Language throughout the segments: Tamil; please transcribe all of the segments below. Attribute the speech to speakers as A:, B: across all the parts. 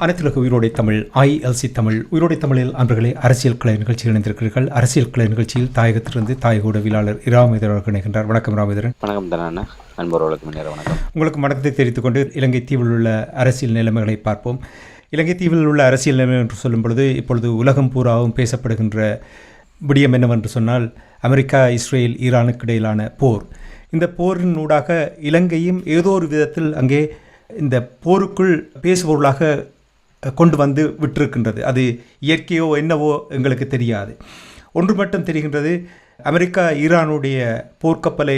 A: அனைத்துலக உயிரோடை தமிழ் ILC தமிழ் உயிரோடை தமிழில் அன்பர்களே அரசியல் கலை நிகழ்ச்சியில் இணைந்திருக்கிறீர்கள். அரசியல் கலை நிகழ்ச்சியில் தாயகத்திலிருந்து தாயக உடவியலாளர் இராமேதர் இணைகின்றார். வணக்கம் ராமேதரன்.
B: வணக்கம் தானே அன்பர்களுக்கு முன்னேற வணக்கம்.
A: உங்களுக்கு வணக்கத்தை தெரிவித்துக் கொண்டு இலங்கை தீவில் உள்ள அரசியல் நிலைமைகளை பார்ப்போம். இலங்கை தீவில் உள்ள அரசியல் நிலைமை என்று சொல்லும் பொழுது இப்பொழுது உலகம் பூராவும் பேசப்படுகின்ற விடயம் என்னவென்று சொன்னால் அமெரிக்கா, இஸ்ரேல், ஈரானுக்கு இடையிலான போர். இந்த போரின் ஊடாக இலங்கையும் ஏதோ ஒரு விதத்தில் அங்கே இந்த போருக்குள் பேசுபொருளாக கொண்டு வந்து விட்டிருக்கின்றது. அது இயற்கையோ என்னவோ எங்களுக்கு தெரியாது. ஒன்று மட்டும் தெரிகின்றது, அமெரிக்கா ஈரானுடைய போர்க்கப்பலை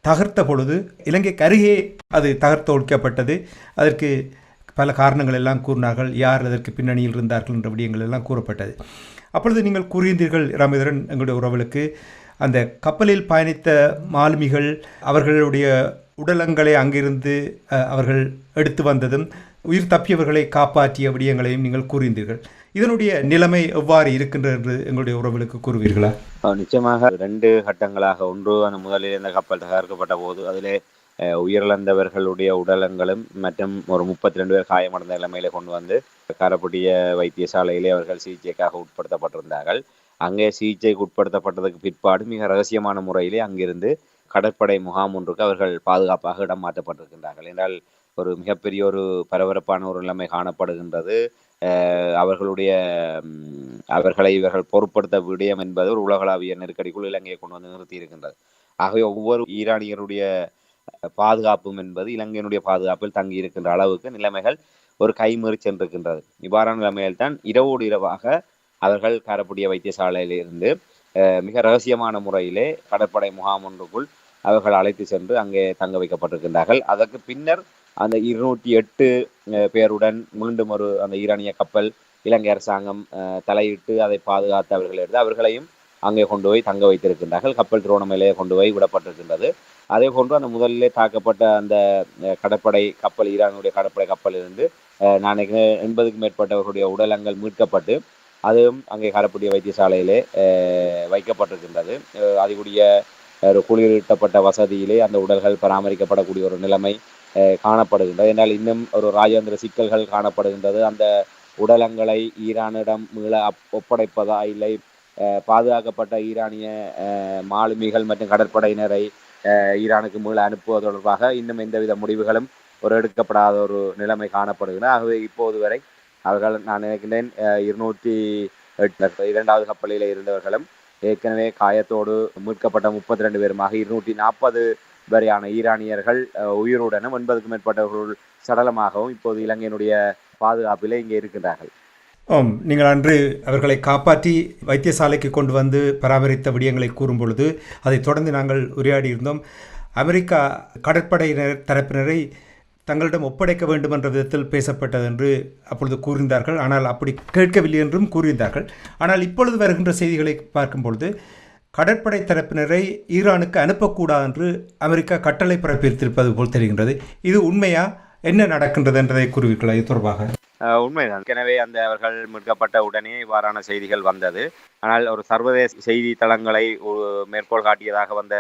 A: தகர்த்த பொழுது இலங்கைக்கு அருகே அது தகர்த்து ஒழிக்கப்பட்டது. அதற்கு பல காரணங்கள் எல்லாம் கூறினார்கள். யார் அதற்கு பின்னணியில் இருந்தார்கள் என்ற விடயங்கள் எல்லாம் கூறப்பட்டது. அப்பொழுது நீங்கள் கூறியிருந்தீர்கள் ராமேதரன், எங்களுடைய உறவுகளுக்கு அந்த கப்பலில் பயணித்த மாலுமிகள் அவர்களுடைய உடலங்களை அங்கிருந்து அவர்கள் எடுத்து வந்ததும் உயிர் தப்பியவர்களை காப்பாற்றிய விடயங்களையும் நீங்கள் கூறியிருந்தீர்கள். இதனுடைய நிலைமை எவ்வாறு இருக்கின்றது என்று எங்களுடைய உறவுகளுக்கு கூறுவீர்களா?
B: நிச்சயமாக 2 கட்டங்களாக, ஒன்று அந்த முதலில் இந்த கப்பல் தகர்க்கப்பட்ட போது அதிலே உயிரிழந்தவர்களுடைய உடலங்களும் மற்றும் ஒரு 32 பேர் காயமடைந்த நிலைமையில கொண்டு வந்து காரப்பட்டிய வைத்தியசாலையிலே அவர்கள் சிகிச்சைக்காக உட்படுத்தப்பட்டிருந்தார்கள். அங்கே சிகிச்சைக்கு உட்படுத்தப்பட்டதுக்கு பிற்பாடு மிக ரகசியமான முறையிலே அங்கிருந்து கடற்படை முகாம் ஒன்றுக்கு அவர்கள் பாதுகாப்பாக இடம் மாற்றப்பட்டிருக்கின்றார்கள். என்றால் ஒரு மிகப்பெரிய ஒரு பரபரப்பான ஒரு நிலைமை காணப்படுகின்றது. அவர்களை இவர்கள் பொருட்படுத்த விடயம் என்பது ஒரு உலகளாவிய நெருக்கடிக்குள் இலங்கையை கொண்டு வந்து நிறுத்தி இருக்கின்றது. ஆகவே ஒவ்வொரு ஈரானியருடைய பாதுகாப்பும் என்பது இலங்கையினுடைய பாதுகாப்பில் தங்கி இருக்கின்ற அளவுக்கு நிலைமைகள் ஒரு கைமறி சென்றிருக்கின்றது. இவ்வாறான நிலைமையில் தான் இரவோடு இரவாக அவர்கள் காரப்பட்டிய வைத்தியசாலையிலிருந்து மிக ரகசியமான முறையிலே கடற்படை முகாம் ஒன்றுக்குள் அவர்கள் அழைத்து சென்று அங்கே தங்க வைக்கப்பட்டிருக்கின்றார்கள். அதற்கு பின்னர் அந்த 208 பேருடன் மீண்டும் ஒரு அந்த ஈரானிய கப்பல் இலங்கை அரசாங்கம் தலையிட்டு அதை பாதுகாத்து அவர்கள் எடுத்து அவர்களையும் அங்கே கொண்டு போய் தங்க வைத்திருக்கின்றார்கள். கப்பல் திருவோணமலையே கொண்டு போய் விடப்பட்டிருக்கின்றது. அதே போன்று அந்த முதலிலே தாக்கப்பட்ட அந்த கடற்படை கப்பல், ஈரானுடைய கடற்படை கப்பலிலிருந்து 80க்கும் மேற்பட்டவர்களுடைய உடலங்கள் மீட்கப்பட்டு அதுவும் அங்கே காரப்பட்டிய வைத்தியசாலையிலே வைக்கப்பட்டிருக்கின்றது. அதுக்குரிய ஒரு குளிரூட்டப்பட்ட வசதியிலே அந்த உடல்கள் பராமரிக்கப்படக்கூடிய ஒரு நிலைமை காணப்படுகின்றது. என்றால் இன்னும் ஒரு ராஜேந்திர சிக்கல்கள் காணப்படுகின்றது. அந்த உடலங்களை ஈரானிடம் மீள ஒப்படைப்பதா இல்லை பாதுகாக்கப்பட்ட ஈரானிய மாலுமிகள் மற்றும் கடற்படையினரை ஈரானுக்கு மீள அனுப்புவது தொடர்பாக இன்னும் எந்தவித முடிவுகளும் எடுக்கப்படாத ஒரு நிலைமை காணப்படுகின்றன. ஆகவே இப்போது வரை அவர்கள், நான் நினைக்கின்றேன் 202வது கப்பலில் இருந்தவர்களும் ஏற்கனவே காயத்தோடு மீட்கப்பட்ட 32 பேருமாக 240 வரையான ஈரானியர்கள் உயிருடனும் 80க்கும் மேற்பட்டவர்கள் சடலமாகவும் இப்போது இலங்கையினுடைய பாதுகாப்பிலே இங்கே இருக்கின்றார்கள்.
A: நீங்கள் அன்று அவர்களை காப்பாற்றி வைத்தியசாலைக்கு கொண்டு வந்து பராமரித்த விடயங்களை கூறும் பொழுது அதை தொடர்ந்து நாங்கள் உரையாடி இருந்தோம். அமெரிக்கா கடற்படையினர் தரப்பினரை தங்களிடம் ஒப்படைக்க வேண்டும் என்ற விதத்தில் பேசப்பட்டது என்று அப்பொழுது கூறியிருந்தார்கள். ஆனால் அப்படி கேட்கவில்லை என்றும் கூறியிருந்தார்கள். ஆனால் இப்பொழுது வருகின்ற செய்திகளை பார்க்கும் பொழுது கடற்படை தரப்பினரை ஈரானுக்கு அனுப்பக்கூடாது என்று அமெரிக்கா கட்டளை பிறப்பித்திருப்பது போல் தெரிகின்றது. இது உண்மையா? என்ன நடக்கின்றது என்றதை கூறுவீர்களா? இது தொடர்பாக
B: உண்மைதான். எனவே அந்த அவர்கள் மீட்கப்பட்ட உடனே இவ்வாறான செய்திகள் வந்தது. ஆனால் ஒரு சர்வதேச செய்தி தளங்களை மேற்கோள் காட்டியதாக வந்த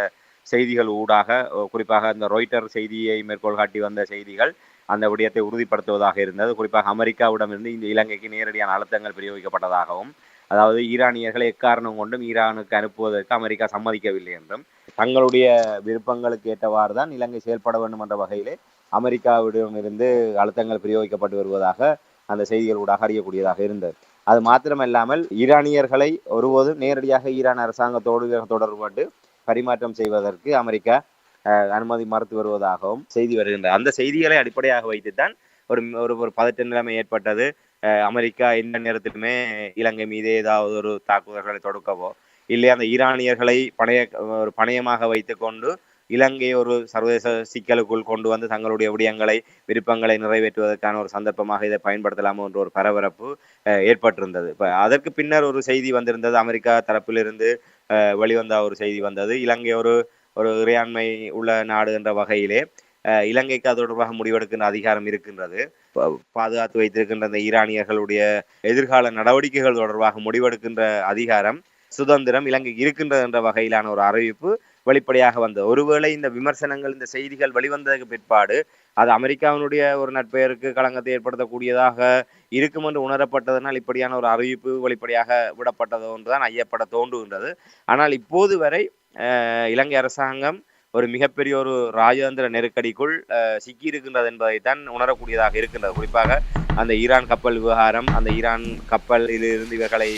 B: செய்திகள் ஊடாக, குறிப்பாக இந்த ராய்ட்டர் செய்தியை மேற்கோள் காட்டி வந்த செய்திகள் அந்த விடயத்தை உறுதிப்படுத்துவதாக இருந்தது. குறிப்பாக அமெரிக்காவிடமிருந்து இந்த இலங்கைக்கு நேரடியான அழுத்தங்கள் பிரயோகிக்கப்பட்டதாகவும், அதாவது ஈரானியர்களை எக்காரணம் கொண்டும் ஈரானுக்கு அனுப்புவதற்கு அமெரிக்கா சம்மதிக்கவில்லை என்றும், தங்களுடைய விருப்பங்களுக்கு ஏற்றவாறு தான் இலங்கை செயல்பட வேண்டும் என்ற வகையிலே அமெரிக்காவிடமிருந்து அழுத்தங்கள் பிரயோகிக்கப்பட்டு வருவதாக அந்த செய்திகள் ஊடாக அறியக்கூடியதாக இருந்தது. அது மாத்திரமல்லாமல் ஈரானியர்களை ஒருபோதும் நேரடியாக ஈரான் அரசாங்கத்தோடு தொடர்பட்டு பரிமாற்றம் செய்வதற்கு அமெரிக்கா அனுமதி மறுத்து வருவதாகவும் செய்தி வருகின்றது. அந்த செய்திகளை அடிப்படையாக வைத்துத்தான் ஒரு பதட்ட நிலைமை ஏற்பட்டது. அமெரிக்கா எந்த நேரத்திலுமே இலங்கை மீது ஏதாவது ஒரு தாக்குதல்களை தொடுக்கவோ இல்லை அந்த ஈரானியர்களை பணயமாக வைத்துக்கொண்டு இலங்கை ஒரு சர்வதேச சிக்கலுக்குள் கொண்டு வந்து தங்களுடைய விருப்பங்களை நிறைவேற்றுவதற்கான ஒரு சந்தர்ப்பமாக இதை பயன்படுத்தலாமோ என்ற ஒரு பரபரப்பு ஏற்பட்டிருந்தது. இப்போ அதற்கு பின்னர் ஒரு செய்தி வந்திருந்தது. அமெரிக்கா தரப்பிலிருந்து வெளிவந்த ஒரு செய்தி வந்தது. இலங்கை ஒரு இறையாண்மை உள்ள நாடு என்ற வகையிலே இலங்கைக்கு அது தொடர்பாக முடிவெடுக்கின்ற அதிகாரம் இருக்கின்றது. பாதுகாத்து வைத்திருக்கின்ற அந்த ஈரானியர்களுடைய எதிர்கால நடவடிக்கைகள் தொடர்பாக முடிவெடுக்கின்ற அதிகாரம், சுதந்திரம் இலங்கைக்கு இருக்கின்றது என்ற வகையிலான ஒரு அறிவிப்பு வெளிப்படையாக வந்தது. ஒருவேளை இந்த விமர்சனங்கள், இந்த செய்திகள் வெளிவந்ததுக்கு பிற்பாடு அது அமெரிக்காவினுடைய ஒரு நற்பெயருக்கு களங்கத்தை ஏற்படுத்தக்கூடியதாக இருக்கும் என்று உணரப்பட்டதனால் இப்படியான ஒரு அறிவிப்பு வெளிப்படையாக விடப்பட்டது ஒன்றுதான் ஐயப்பட தோன்றுகின்றது. ஆனால் இப்போது வரை இலங்கை அரசாங்கம் ஒரு மிகப்பெரிய ஒரு ராஜதந்திர நெருக்கடிக்குள் சிக்கி இருக்கின்றது என்பதைத்தான் உணரக்கூடியதாக இருக்கின்றது. குறிப்பாக அந்த ஈரான் கப்பல் விவகாரம், அந்த ஈரான் கப்பலிலிருந்து இவர்களை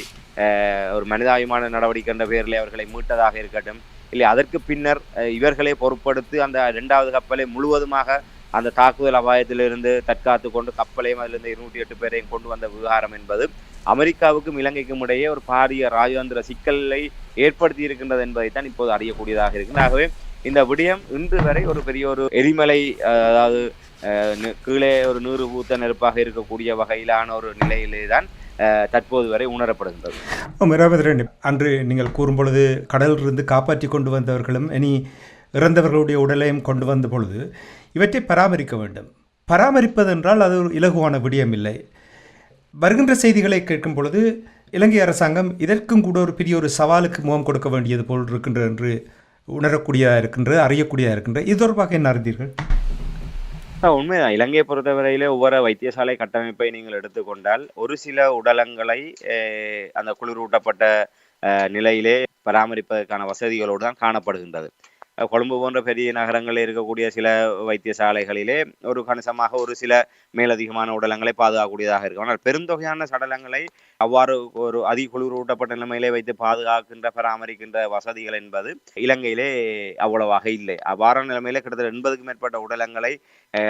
B: ஒரு மனிதாபிமான நடவடிக்கை என்ற பெயரில் அவர்களை மீட்டதாக இருக்கட்டும், இல்லை அதற்கு பின்னர் இவர்களே பொறுப்படுத்தி அந்த 2வது கப்பலை முழுவதுமாக அந்த தாக்குதல் அபாயத்திலிருந்து தற்காத்து கொண்டு கப்பலையும் அதிலிருந்து 208 பேரையும் கொண்டு வந்த விவகாரம் என்பது அமெரிக்காவுக்கும் இலங்கைக்கும் இடையே ஒரு பாரிய ராஜதந்திர சிக்கலை ஏற்படுத்தி இருக்கின்றது என்பதைத்தான் இப்போது அறியக்கூடியதாக இருக்கின்றது. ஆகவே இந்த விடயம் இன்று வரை ஒரு பெரிய ஒரு எரிமலை, அதாவது கீழே ஒரு நீறு பூத்த நெருப்பாக இருக்கக்கூடிய வகையிலான ஒரு நிலையிலே தான் தற்போது வரை உணரப்படுகின்றது.
A: மிராபதிரன், அன்று நீங்கள் கூறும்பொழுது கடலிலிருந்து காப்பாற்றி கொண்டு வந்தவர்களும் இனி இறந்தவர்களுடைய உடலையும் கொண்டு வந்த பொழுது இவற்றை பராமரிக்க வேண்டும். பராமரிப்பதென்றால் அது ஒரு இலகுவான விடயம் இல்லை. வருகின்ற செய்திகளை கேட்கும் பொழுது இலங்கை அரசாங்கம் இதற்கும் கூட ஒரு பெரிய ஒரு சவாலுக்கு முகம் கொடுக்க வேண்டியது போல் இருக்கின்றது என்று உணரக்கூடியதாக இருக்கின்றது, அறியக்கூடியதாக இருக்கின்றது. இது தொடர்பாக என்ன அறிந்தீர்கள்?
B: உண்மைதான். இலங்கையை பொறுத்தவரையிலே ஒவ்வொரு வைத்தியசாலை கட்டமைப்பை நீங்கள் எடுத்துக்கொண்டால் ஒரு சில உடலங்களை அந்த குளிரூட்டப்பட்ட நிலையிலே பராமரிப்பதற்கான வசதிகளோடு தான் காணப்படுகின்றது. கொழும்பு போன்ற பெரிய நகரங்களில் இருக்கக்கூடிய சில வைத்தியசாலைகளிலே ஒரு கணிசமாக ஒரு சில மேலதிகமான உடலங்களை பாதுகாக்கக்கூடியதாக இருக்கும். ஆனால் பெருந்தொகையான சடலங்களை அவ்வாறு ஒரு குளிரூட்டப்பட்ட நிலைமையிலே வைத்து பாதுகாக்கின்ற பராமரிக்கின்ற வசதிகள் என்பது இலங்கையிலே அவ்வளவாக இல்லை. அவ்வாறான நிலைமையிலே கிட்டத்தட்ட 80க்கும் மேற்பட்ட உடலங்களை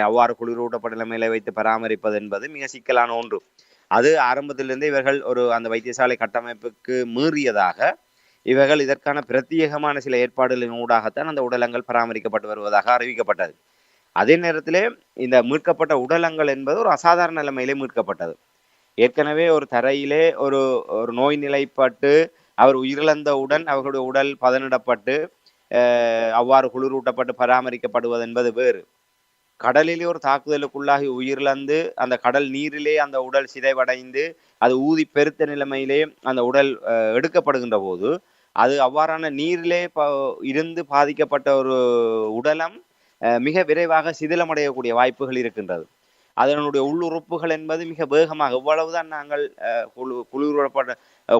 B: அவ்வாறு குளிரூட்டப்பட்ட நிலைமையில வைத்து பராமரிப்பது என்பது மிக சிக்கலான ஒன்று. அது ஆரம்பத்திலிருந்தே இவர்கள் ஒரு அந்த வைத்தியசாலை கட்டமைப்புக்கு மீறியதாக இவர்கள் இதற்கான பிரத்யேகமான சில ஏற்பாடுகளின் ஊடாகத்தான் அந்த உடலங்கள் பராமரிக்கப்பட்டு வருவதாக அறிவிக்கப்பட்டது. அதே நேரத்திலே இந்த மீட்கப்பட்ட உடலங்கள் என்பது ஒரு அசாதாரண நிலைமையிலே மீட்கப்பட்டது. ஏற்கனவே ஒரு தரையிலே ஒரு நோய் நிலைப்பட்டு அவர் உயிரிழந்தவுடன் அவர்களுடைய உடல் பதனிடப்பட்டு அவ்வாறு குளிரூட்டப்பட்டு பராமரிக்கப்படுவது என்பது வேறு. கடலிலே ஒரு தாக்குதலுக்குள்ளாகி உயிரிழந்து அந்த கடல் நீரிலே அந்த உடல் சிதைவடைந்து அது ஊதி பெருத்த நிலைமையிலே அந்த உடல் எடுக்கப்படுகின்ற போது அது அவ்வாறான நீரிலே இருந்து பாதிக்கப்பட்ட ஒரு உடலம் மிக விரைவாக சிதிலமடையக்கூடிய வாய்ப்புகள் இருக்கின்றது. அதனுடைய உள்ளுறுப்புகள் என்பது மிக வேகமாக எவ்வளவுதான் நாங்கள்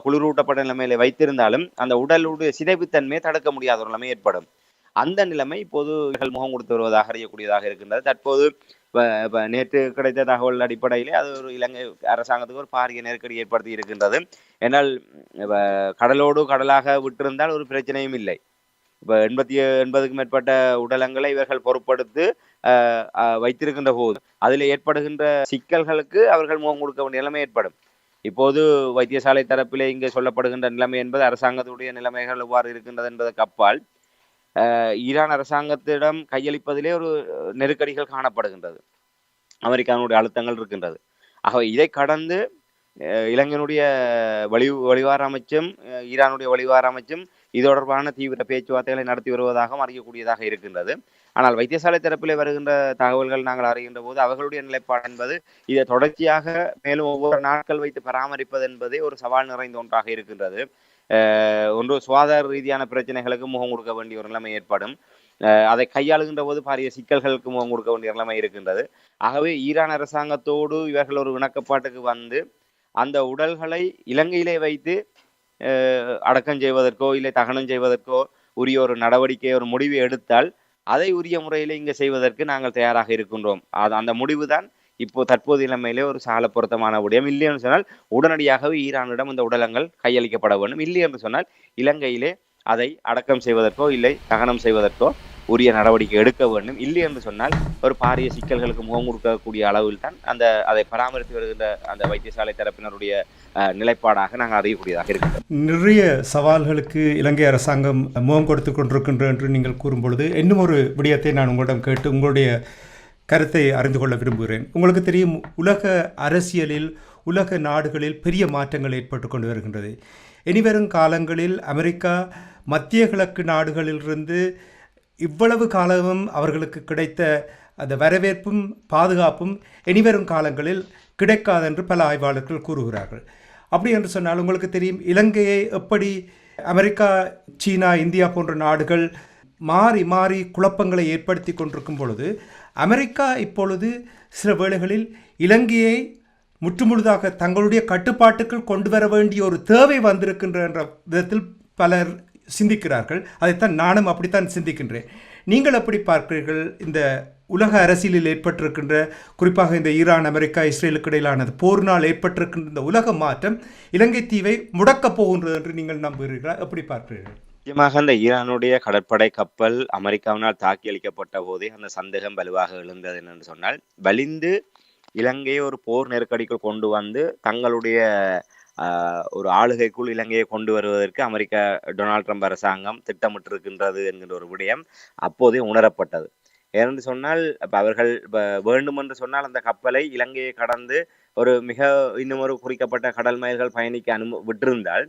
B: குளிரூட்டப்பட்ட நிலைமையில வைத்திருந்தாலும் அந்த உடலுடைய சிதைவுத்தன்மையை தடுக்க முடியாத ஒரு நிலைமை ஏற்படும். அந்த நிலைமை இப்போது முகம் கொடுத்து வருவதாக அறியக்கூடியதாக இருக்கின்றது. தற்போது நேற்று கிடைத்த தகவல் அடிப்படையிலே அது ஒரு இலங்கை அரசாங்கத்துக்கு ஒரு பாரிய நெருக்கடி ஏற்படுத்தி இருக்கின்றது. ஏனால் கடலோடு கடலாக விட்டிருந்தால் ஒரு பிரச்சனையும் இல்லை. இப்போ 80க்கும் மேற்பட்ட உடலங்களை இவர்கள் பொறுப்படுத்தி வைத்திருக்கின்ற போது அதில் ஏற்படுகின்ற சிக்கல்களுக்கு அவர்கள் முகம் கொடுக்க வேண்டிய நிலைமை ஏற்படும். இப்போது வைத்தியசாலை தரப்பிலே இங்கே சொல்லப்படுகின்ற நிலைமை என்பது அரசாங்கத்துடைய நிலைமைகள் எவ்வாறு இருக்கின்றது என்பதற்கு அப்பால் ஈரான் அரசாங்கத்திடம் கையளிப்பதிலே ஒரு நெருக்கடிகள் காணப்படுகின்றது. அமெரிக்காவுடைய அழுத்தங்கள் இருக்கின்றது. ஆகவே இதை கடந்து இலங்கையினுடைய வெளிவார அமைச்சும் ஈரானுடைய வெளிவார அமைச்சும் இது தொடர்பான தீவிர பேச்சுவார்த்தைகளை நடத்தி வருவதாகவும் அறியக்கூடியதாக இருக்கின்றது. ஆனால் வைத்தியசாலை தரப்பிலே வருகின்ற தகவல்கள் நாங்கள் அறிகின்ற போது அவர்களுடைய நிலைப்பாடு என்பது இதை தொடர்ச்சியாக மேலும் ஒவ்வொரு நாட்கள் வைத்து பராமரிப்பது என்பதே ஒரு சவால் நிறைந்த ஒன்றாக இருக்கின்றது. ஒன்று சுகாதார ரீதியான பிரச்சனைகளுக்கு முகம் கொடுக்க வேண்டிய ஒரு நிலைமை ஏற்படும். அதை கையாளுகின்ற போது பாரிய சிக்கல்களுக்கு முகம் கொடுக்க வேண்டிய நிலைமை இருக்கின்றது. ஆகவே ஈரான் அரசாங்கத்தோடு இவர்கள் ஒரு இணக்கப்பாட்டுக்கு வந்து அந்த உடல்களை இலங்கையிலே வைத்து அடக்கம் செய்வதற்கோ இல்லை தகனம் செய்வதற்கோ உரிய ஒரு நடவடிக்கை ஒரு முடிவு எடுத்தால் அதை உரிய முறையிலே இங்கே செய்வதற்கு நாங்கள் தயாராக இருக்கின்றோம். அந்த முடிவு தான் இப்போ தற்போது நிலைமையிலே ஒரு சால பொருத்தமான விடயம். இல்லை என்று சொன்னால் உடனடியாகவே ஈரானிடம் இந்த உடலங்கள் கையளிக்கப்பட வேண்டும். இல்லை என்று சொன்னால் இலங்கையிலே அதை அடக்கம் செய்வதற்கோ இல்லை தகனம் செய்வதற்கோ உரிய நடவடிக்கை எடுக்க வேண்டும். இல்லை என்று சொன்னால் ஒரு பாரிய சிக்கல்களுக்கு முகம் கொடுக்கக்கூடிய அளவில் தான் அதை பராமரித்து வருகின்ற அந்த வைத்தியசாலை தரப்பினருடைய நிலைப்பாடாக நாங்கள் அறியக்கூடியதாக இருக்கிறோம்.
A: நிறைய சவால்களுக்கு இலங்கை அரசாங்கம் முகம் கொடுத்து கொண்டிருக்கின்ற என்று நீங்கள் கூறும்பொழுது இன்னும் ஒரு விடயத்தை நான் உங்களிடம் கேட்டு உங்களுடைய கருத்தை அறிந்து கொள்ள விரும்புகிறேன். உங்களுக்கு தெரியும், உலக அரசியலில் உலக நாடுகளில் பெரிய மாற்றங்கள் ஏற்பட்டு கொண்டு வருகின்றது. இனிவரும் காலங்களில் அமெரிக்கா மத்திய கிழக்கு நாடுகளிலிருந்து இவ்வளவு காலமும் அவர்களுக்கு கிடைத்த அந்த வரவேற்பும் பாதுகாப்பும் இனிவரும் காலங்களில் கிடைக்காதென்று பல ஆய்வாளர்கள் கூறுகிறார்கள். அப்படி என்று சொன்னால் உங்களுக்கு தெரியும், இலங்கையை எப்படி அமெரிக்கா, சீனா, இந்தியா போன்ற நாடுகள் மாறி மாறி குழப்பங்களை ஏற்படுத்தி கொண்டிருக்கும் பொழுது அமெரிக்கா இப்பொழுது சில வேளைகளில் இலங்கையை முற்றுமுழுதாக தங்களுடைய கட்டுப்பாட்டுக்குள் கொண்டு வர வேண்டிய ஒரு தேவை வந்திருக்கின்ற என்ற விதத்தில் பலர் சிந்திக்கிறார்கள். அதைத்தான் நானும் அப்படித்தான் சிந்திக்கின்றேன். நீங்கள் எப்படி பார்க்கிறீர்கள்? இந்த உலக அரசியலில் ஏற்பட்டிருக்கின்ற, குறிப்பாக இந்த ஈரான், அமெரிக்கா, இஸ்ரேலுக்கு இடையிலானது போரினால் ஏற்பட்டிருக்கின்ற இந்த உலக மாற்றம் இலங்கை தீவை முடக்கப் போகின்றது என்று நீங்கள் நம்புகிறீர்களா? எப்படி பார்க்கிறீர்கள்?
B: நிச்சயமாக அந்த ஈரானுடைய கடற்படை கப்பல் அமெரிக்காவினால் தாக்கி அளிக்கப்பட்ட போதே அந்த சந்தேகம் வலுவாக எழுந்தது என்று சொன்னால், வலிந்து இலங்கையை ஒரு போர் நெருக்கடிக்குள் கொண்டு வந்து தங்களுடைய ஒரு ஆளுகைக்குள் இலங்கையை கொண்டு வருவதற்கு அமெரிக்கா டொனால்ட் ட்ரம்ப் அரசாங்கம் திட்டமிட்டிருக்கின்றது என்கின்ற ஒரு விடயம் அப்போதே உணரப்பட்டது. ஏனென்று சொன்னால் அவர்கள் வேண்டும் என்று சொன்னால் அந்த கப்பலை இலங்கையை கடந்து ஒரு இன்னும் ஒரு குறிக்கப்பட்ட கடல் மைல்கள் பயணிக்க விட்டிருந்தால்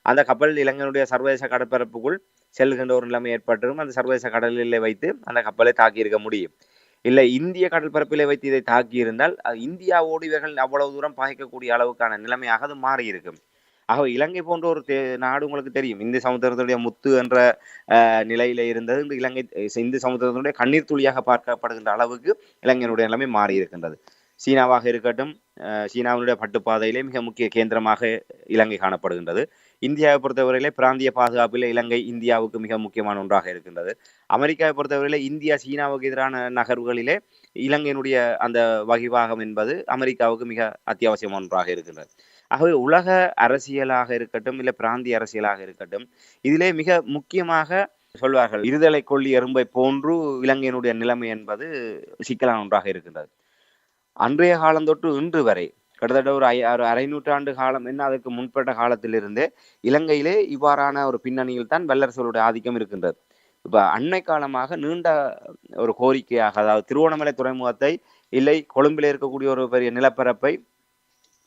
B: அந்த கப்பல் இலங்கையினுடைய சர்வதேச கடற்பரப்புக்குள் செல்கின்ற ஒரு நிலைமை ஏற்பட்டிருக்கும். அந்த சர்வதேச கடலிலே வைத்து அந்த கப்பலை தாக்கியிருக்க முடியும். இல்லை, இந்திய கடற்பரப்பிலே வைத்து இதை தாக்கி இருந்தால் இந்தியாவோடு இவர்கள் அவ்வளவு தூரம் பாய்க்கக்கூடிய அளவுக்கான நிலைமையாக அது மாறி இருக்கும். ஆகவே இலங்கை போன்ற ஒரு நாடு உங்களுக்கு தெரியும், இந்திய சமுத்திரத்துடைய முத்து என்ற நிலையில இருந்தது இந்த இலங்கை இந்திய சமுத்திரத்தினுடைய கண்ணீர் துளியாக பார்க்கப்படுகின்ற அளவுக்கு இலங்கையினுடைய நிலைமை மாறி இருக்கின்றது. சீனாவாக இருக்கட்டும், சீனாவினுடைய பட்டுப்பாதையிலே மிக முக்கிய கேந்திரமாக இலங்கை காணப்படுகின்றது. இந்தியாவை பொறுத்தவரையிலே பிராந்திய பாதுகாப்பில் இலங்கை இந்தியாவுக்கு மிக முக்கியமான ஒன்றாக இருக்கின்றது. அமெரிக்காவை பொறுத்தவரையிலே இந்தியா சீனாவுக்கு எதிரான நகர்வுகளிலே இலங்கையினுடைய அந்த வகிவாகம் என்பது அமெரிக்காவுக்கு மிக அத்தியாவசியமான ஒன்றாக இருக்கின்றது. ஆகவே உலக அரசியலாக இருக்கட்டும், இல்லை பிராந்திய அரசியலாக இருக்கட்டும், இதிலே மிக முக்கியமாக சொல்வார்கள், இருதலை கொள்ளி எறும்பை போன்று இலங்கையினுடைய நிலைமை என்பது சிக்கலான ஒன்றாக இருக்கின்றது. அன்றைய காலம் தொட்டு இன்று வரை கிட்டத்தட்ட ஒரு அரை நூற்றாண்டு காலம் என்ன அதற்கு முன்பட்ட காலத்திலிருந்தே இலங்கையிலே இவ்வாறான ஒரு பின்னணியில் தான் வல்லரசுகளுடைய ஆதிக்கம் இருக்கின்றது. இப்ப அண்மை காலமாக நீண்ட ஒரு கோரிக்கையாக, அதாவது திருவோணமலை துறைமுகத்தை இல்லை கொழும்பில் இருக்கக்கூடிய ஒரு பெரிய நிலப்பரப்பை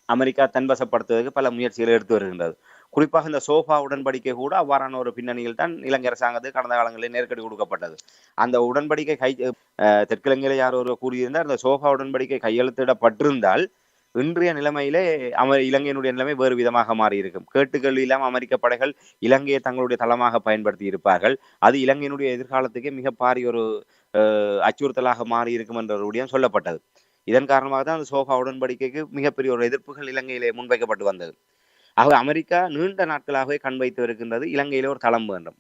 B: அமெரிக்கா தன்வசப்படுத்துவதற்கு பல முயற்சிகளை எடுத்து வருகின்றது. குறிப்பாக இந்த சோஃபா உடன்படிக்கை கூட அவ்வாறான ஒரு பின்னணியில் தான் இலங்கை அரசாங்கத்துக்கு கடந்த காலங்களில் நெருக்கடி கொடுக்கப்பட்டது. அந்த உடன்படிக்கை தெற்கிலங்கையில யார் ஒரு கூறியிருந்தார், அந்த சோஃபா உடன்படிக்கை கையெழுத்திடப்பட்டிருந்தால் இன்றைய நிலைமையிலே இலங்கையினுடைய நிலைமை வேறு விதமாக மாறி இருக்கும். கேட்டுக்கல்வி இல்லாமல் அமெரிக்க படைகள் இலங்கையை தங்களுடைய தளமாக பயன்படுத்தி இருப்பார்கள். அது இலங்கையினுடைய எதிர்காலத்துக்கே மிக பாரிய ஒரு அச்சுறுத்தலாக மாறி இருக்கும் என்ற ஒரு விடயம் சொல்லப்பட்டது. இதன் காரணமாக தான் அந்த சோஃபா உடன்படிக்கைக்கு மிகப்பெரிய ஒரு எதிர்ப்புகள் இலங்கையிலே முன்வைக்கப்பட்டு வந்தது. ஆக அமெரிக்கா நீண்ட நாட்களாகவே கண் வைத்து வருகின்றது இலங்கையிலே ஒரு தளம் வேண்டும்.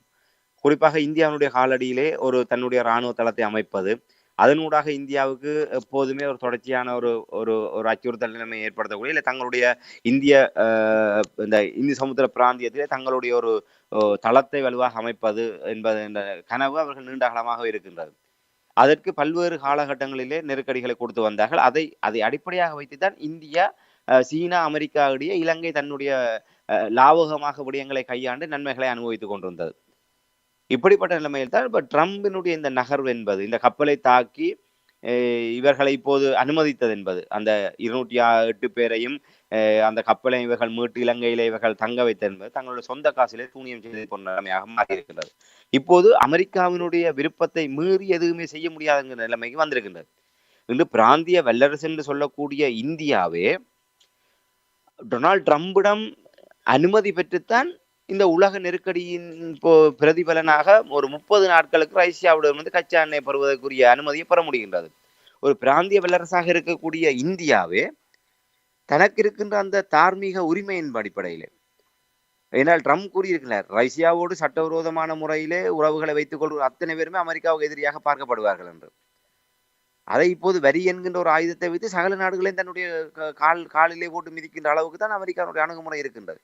B: குறிப்பாக இந்தியாவுடைய காலடியிலே ஒரு தன்னுடைய இராணுவ தளத்தை அமைப்பது, அதனூடாக இந்தியாவுக்கு எப்போதுமே ஒரு தொடர்ச்சியான ஒரு ஒரு ஒரு அச்சுறுத்தல் நிலைமை ஏற்படுத்தக்கூடிய, இல்லை தங்களுடைய இந்த இந்திய சமுத்திர பிராந்தியத்திலே தங்களுடைய ஒரு தளத்தை வலுவாக அமைப்பது என்பது என்ற கனவு அவர்கள் நீண்ட காலமாக இருக்கின்றது. அதற்கு பல்வேறு காலகட்டங்களிலே நெருக்கடிகளை கொடுத்து வந்தார்கள். அதை அடிப்படையாக வைத்துத்தான் இந்தியா, சீனா, அமெரிக்கா இடையே இலங்கை தன்னுடைய லாபகமாக விடயங்களை கையாண்டு நன்மைகளை அனுபவித்துக் கொண்டிருந்தது. இப்படிப்பட்ட நிலைமையில் தான் இப்ப ட்ரம்பினுடைய இந்த நகர்வு என்பது, இந்த கப்பலை தாக்கி இவர்களை இப்போது அனுமதித்தது என்பது, அந்த 208 பேரையும் அந்த கப்பலை இவர்கள் மீட்டு இலங்கையிலே இவர்கள் தங்க வைத்தது என்பது தங்களுடைய சொந்த காசிலே தூணியம் செய்து போன்ற நிலைமையாக மாறியிருக்கின்றது. இப்போது அமெரிக்காவினுடைய விருப்பத்தை மீறி எதுவுமே செய்ய முடியாதுங்கிற நிலைமைக்கு வந்திருக்கின்றது. இன்று பிராந்திய வல்லரசு என்று சொல்லக்கூடிய இந்தியாவே டொனால்ட் ட்ரம்பிடம் அனுமதி பெற்றுத்தான் இந்த உலக நெருக்கடியின் பிரதிபலனாக ஒரு 30 நாட்களுக்கு ரஷ்யாவிடம் கச்சா எண்ணெய் பெறுவதற்குரிய அனுமதியை பெற முடிகின்றது. ஒரு பிராந்திய வல்லரசாக இருக்கக்கூடிய இந்தியாவே தனக்கு இருக்கின்ற அந்த தார்மீக உரிமையின் அடிப்படையிலே, ஏனால் ட்ரம்ப் கூறியிருக்கிறார், ரஷ்யாவோடு சட்டவிரோதமான முறையிலே உறவுகளை வைத்துக் கொள்கிற அத்தனை பேருமே அமெரிக்காவுக்கு எதிரியாக பார்க்கப்படுவார்கள் என்று. அதை இப்போது வரி என்கின்ற ஒரு ஆயுதத்தை வைத்து சகல நாடுகளையும் தன்னுடைய காலிலே போட்டு மிதிக்கின்ற அளவுக்கு தான் அமெரிக்காவுடைய அணுகுமுறை இருக்கின்றது.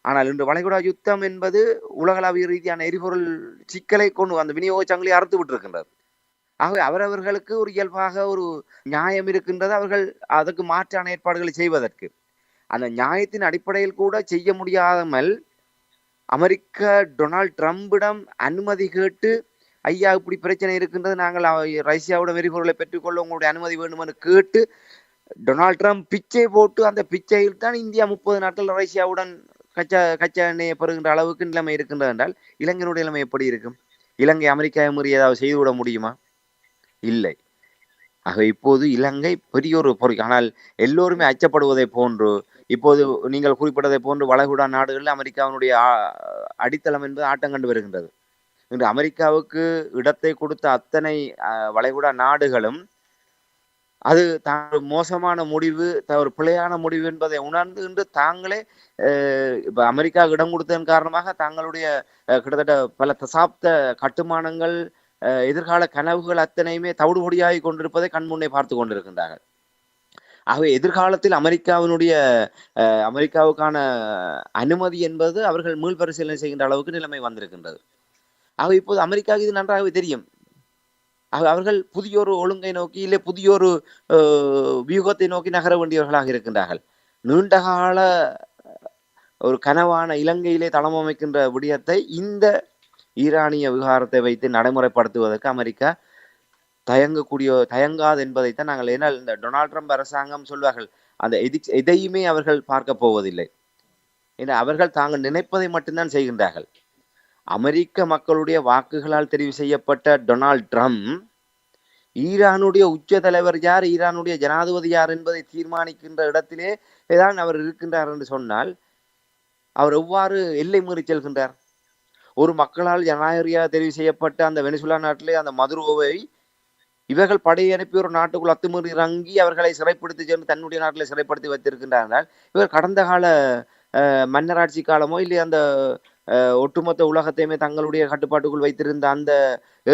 B: ஆனால் இன்று வளைகுடா யுத்தம் என்பது உலகளாவிய ரீதியான எரிபொருள் சிக்கலை கொண்டு அந்த விநியோக சங்கிலி அறுத்து விட்டிருக்கின்றது. ஆகவே அவரவர்களுக்கு ஒரு இயல்பாக ஒரு நியாயம் இருக்கின்றது, அவர்கள் அதற்கு மாற்றான ஏற்பாடுகளை செய்வதற்கு. அந்த நியாயத்தின் அடிப்படையில் கூட செய்ய முடியாமல் அமெரிக்க டொனால்ட் ட்ரம்பிடம் அனுமதி கேட்டு, ஐயா இப்படி பிரச்சனை இருக்கின்றது, நாங்கள் ரஷ்யாவுடன் எரிபொருளை பெற்றுக்கொள்ள உங்களுடைய அனுமதி வேண்டும் என்று கேட்டு டொனால்ட் ட்ரம்ப் பிச்சை போட்டு, அந்த பிச்சையில் தான் இந்தியா 30 நாட்கள் ரஷ்யாவுடன் கச்சா எண்ணெயை பெறுகின்ற அளவுக்கு நிலைமை இருக்கின்றது என்றால் இலங்கையினுடைய நிலைமை எப்படி இருக்கும்? இலங்கை அமெரிக்காவை மீறி ஏதாவது செய்துவிட முடியுமா? இல்லை. ஆக இப்போது இலங்கை பெரிய ஒரு பொருள். ஆனால் எல்லோருமே அச்சப்படுவதை போன்று, இப்போது நீங்கள் குறிப்பிட்டதை போன்று வளைகுடா நாடுகளில் அமெரிக்காவினுடைய அடித்தளம் என்பது ஆட்டம் கண்டு வருகின்றது. இன்று அமெரிக்காவுக்கு இடத்தை கொடுத்த அத்தனை வளைகுடா நாடுகளும் அது மோசமான முடிவு, ஒரு பிழையான முடிவு என்பதை உணர்ந்து இன்று தாங்களே இப்ப அமெரிக்கா இடம் கொடுத்ததன் காரணமாக தங்களுடைய கிட்டத்தட்ட பல தசாப்த கட்டுமானங்கள், எதிர்கால கனவுகள் அத்தனையுமே தவிடுபொடியாகி கொண்டிருப்பதை கண்முன்னே பார்த்து கொண்டிருக்கின்றார்கள். ஆகவே எதிர்காலத்தில் அமெரிக்காவுக்கான அனுமதி என்பது அவர்கள் மீள்பரிசீலனை செய்கின்ற அளவுக்கு நிலைமை வந்திருக்கின்றது. ஆக இப்போது அமெரிக்காவுக்கு இது நன்றாகவே தெரியும். அவர்கள் புதியொரு ஒழுங்கை நோக்கி இல்லை புதியொரு வியூகத்தை நோக்கி நகர வேண்டியவர்களாக இருக்கின்றார்கள். நீண்டகால ஒரு கனவான இலங்கையிலே தளம் அமைக்கின்ற விடயத்தை இந்த ஈரானிய விவகாரத்தை வைத்து நடைமுறைப்படுத்துவதற்கு அமெரிக்கா தயங்காது என்பதைத்தான் நாங்கள், ஏன்னால் இந்த டொனால்ட் ட்ரம்ப் அரசாங்கம் சொல்வார்கள், அந்த எதையுமே அவர்கள் பார்க்க போவதில்லை. ஏன்னா அவர்கள் தாங்கள் நினைப்பதை மட்டும்தான் செய்கின்றார்கள். அமெரிக்க மக்களுடைய வாக்குகளால் தெரிவு செய்யப்பட்ட டொனால்ட் ட்ரம்ப் ஈரானுடைய உச்ச தலைவர் யார், ஈரானுடைய ஜனாதிபதி யார் என்பதை தீர்மானிக்கின்ற இடத்திலே தான் அவர் இருக்கின்றார் என்று சொன்னால் அவர் எவ்வாறு எல்லை மீறி செல்கின்றார்? ஒரு மக்களால் ஜனாதிபதியாக தெரிவு செய்யப்பட்ட அந்த வெனிசுலா நாட்டிலே அந்த மதுரோவை இவர்கள் படையை அனுப்பி ஒரு நாட்டுக்குள் அத்துமீறி இறங்கி அவர்களை சிறைப்படுத்தி சென்று தன்னுடைய நாட்டில் சிறைப்படுத்தி வைத்திருக்கின்றார்கள். இவர் கடந்த கால மன்னராட்சி காலமோ இல்லை அந்த ஒட்டுமொத்த உலகத்தையுமே தங்களுடைய கட்டுப்பாட்டுக்குள் வைத்திருந்த அந்த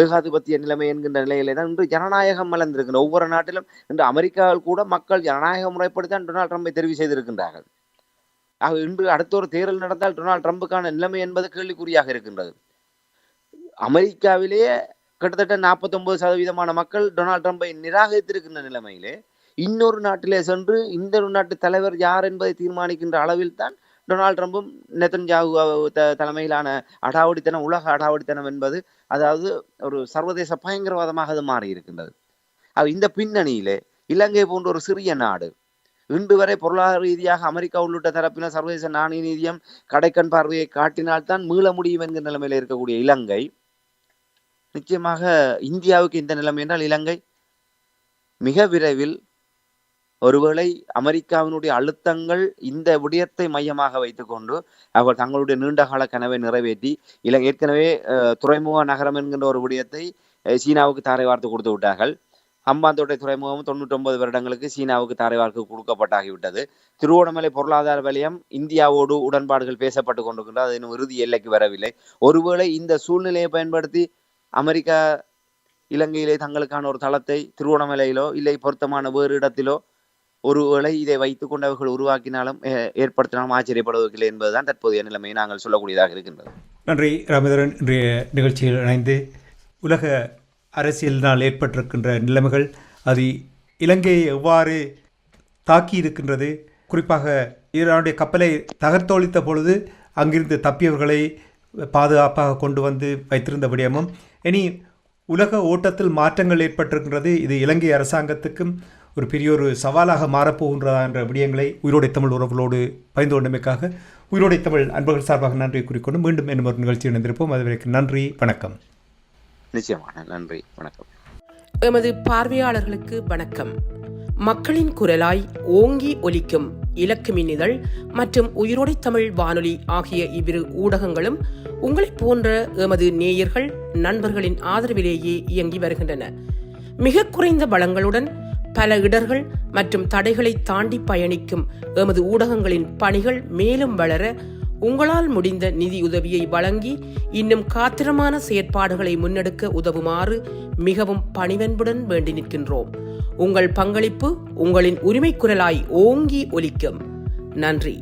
B: ஏகாதிபத்திய நிலைமை என்கின்ற நிலையிலே தான் இன்று ஜனநாயகம் மலர்ந்திருக்கின்ற ஒவ்வொரு நாட்டிலும். இன்று அமெரிக்காவில் கூட மக்கள் ஜனநாயக முறைப்படி தான் டொனால்ட் ட்ரம்பை தெரிவு செய்திருக்கின்றார்கள். ஆக இன்று அடுத்த ஒரு தேர்தல் நடந்தால் டொனால்ட் ட்ரம்புக்கான நிலைமை என்பது கேள்விக்குறியாக இருக்கின்றது. அமெரிக்காவிலேயே கிட்டத்தட்ட 49% மக்கள் டொனால்ட் ட்ரம்பை நிராகரித்திருக்கின்ற நிலைமையிலே இன்னொரு நாட்டிலே சென்று இந்த ஒரு நாட்டு தலைவர் யார் என்பதை தீர்மானிக்கின்ற அளவில் தான் டொனால்ட் ட்ரம்பும் நெதன்யாகு தலைமையிலான அடாவடித்தனம், உலக அடாவடித்தனம் என்பது, அதாவது ஒரு சர்வதேச பயங்கரவாதமாக அது மாறி இருக்கின்றது. இந்த பின்னணியிலே இலங்கை போன்ற ஒரு சிறிய நாடு இன்று வரை பொருளாதார ரீதியாக அமெரிக்கா உள்ளிட்ட தரப்பினர் சர்வதேச நாணய நிதியம் கடைக்கண் பார்வையை காட்டினால்தான் மீள முடியும் என்கிற நிலைமையில் இருக்கக்கூடிய இலங்கை, நிச்சயமாக இந்தியாவுக்கு இந்த நிலைமை என்றால் இலங்கை மிக விரைவில் ஒருவேளை அமெரிக்காவினுடைய அழுத்தங்கள் இந்த விடயத்தை மையமாக வைத்துக்கொண்டு அவர்கள் தங்களுடைய நீண்டகால கனவை நிறைவேற்றி ஏற்கனவே துறைமுக நகரம் என்கின்ற ஒரு விடயத்தை சீனாவுக்கு தாரை வார்த்து கொடுத்து விட்டார்கள். ஹம்பாந்தோட்டை துறைமுகம் 99 வருடங்களுக்கு சீனாவுக்கு தாரை வார்த்து கொடுக்கப்பட்டாகிவிட்டது. திருவோணமலை பொருளாதார வலயம் இந்தியாவோடு உடன்பாடுகள் பேசப்பட்டு கொண்டிருக்கின்றது. அது இன்னும் இறுதி எல்லைக்கு வரவில்லை. ஒருவேளை இந்த சூழ்நிலையை பயன்படுத்தி அமெரிக்கா இலங்கையிலே தங்களுக்கான ஒரு தளத்தை திருவோணமலையிலோ இல்லை பொருத்தமான வேறு இடத்திலோ ஒருவேளை இதை வைத்துக் கொண்டவர்கள் உருவாக்கினாலும் ஏற்படுத்தினாலும் ஆச்சரியப்படுவதில்லை என்பதுதான் தற்போதைய நிலைமையை நாங்கள் சொல்லக்கூடியதாக இருக்கின்றது.
A: நன்றி ராமேந்திரன். இன்றைய நிகழ்ச்சியில் இணைந்து உலக அரசியலினால் ஏற்பட்டிருக்கின்ற நிலைமைகள் அது இலங்கையை எவ்வாறு தாக்கி இருக்கின்றது, குறிப்பாக ஈரானுடைய கப்பலை தகர்த்தொழித்த பொழுது அங்கிருந்து தப்பியவர்களை பாதுகாப்பாக கொண்டு வந்து வைத்திருந்த விடயமும், இனி உலக ஓட்டத்தில் மாற்றங்கள் ஏற்பட்டிருக்கின்றது, இது இலங்கை அரசாங்கத்துக்கும் ஒரு பெரிய ஒரு சவாலாக மாறப்போகின்றதா என்ற விடயங்களை உயிரோடை தமிழ் உறவுகளோடு பகிர்ந்து கொண்டமைக்காக உயிரோடை தமிழ் அன்பர்கள் சார்பாக நன்றி கூறிக்கொண்டு மீண்டும் என்ன ஒரு நிகழ்ச்சி இணைந்திருப்போம். அதுவரைக்கும் நன்றி, வணக்கம்.
B: நிச்சயமான நன்றி, வணக்கம்.
C: எமது பார்வையாளர்களுக்கு வணக்கம். மக்களின் குரலாய் ஓங்கி ஒலிக்கும் இலக்கு மின்னிதழ் மற்றும் உயிரோடை தமிழ் வானொலி ஆகிய இவ்விரு ஊடகங்களும் உங்களைப் போன்ற எமது நேயர்கள் நண்பர்களின் ஆதரவிலேயே இயங்கி வருகின்றன. மிக குறைந்த வளங்களுடன் பல இடர்கள் மற்றும் தடைகளை தாண்டி பயணிக்கும் எமது ஊடகங்களின் பணிகள் மேலும் வளர உங்களால் முடிந்த நிதியுதவியை வழங்கி இன்னும் காத்திரமான செயற்பாடுகளை முன்னெடுக்க உதவுமாறு மிகவும் பணிவன்புடன் வேண்டி நிற்கின்றோம். உங்கள் பங்களிப்பு உங்களின் உரிமை குரலாய் ஓங்கி ஒலிக்கும். நன்றி.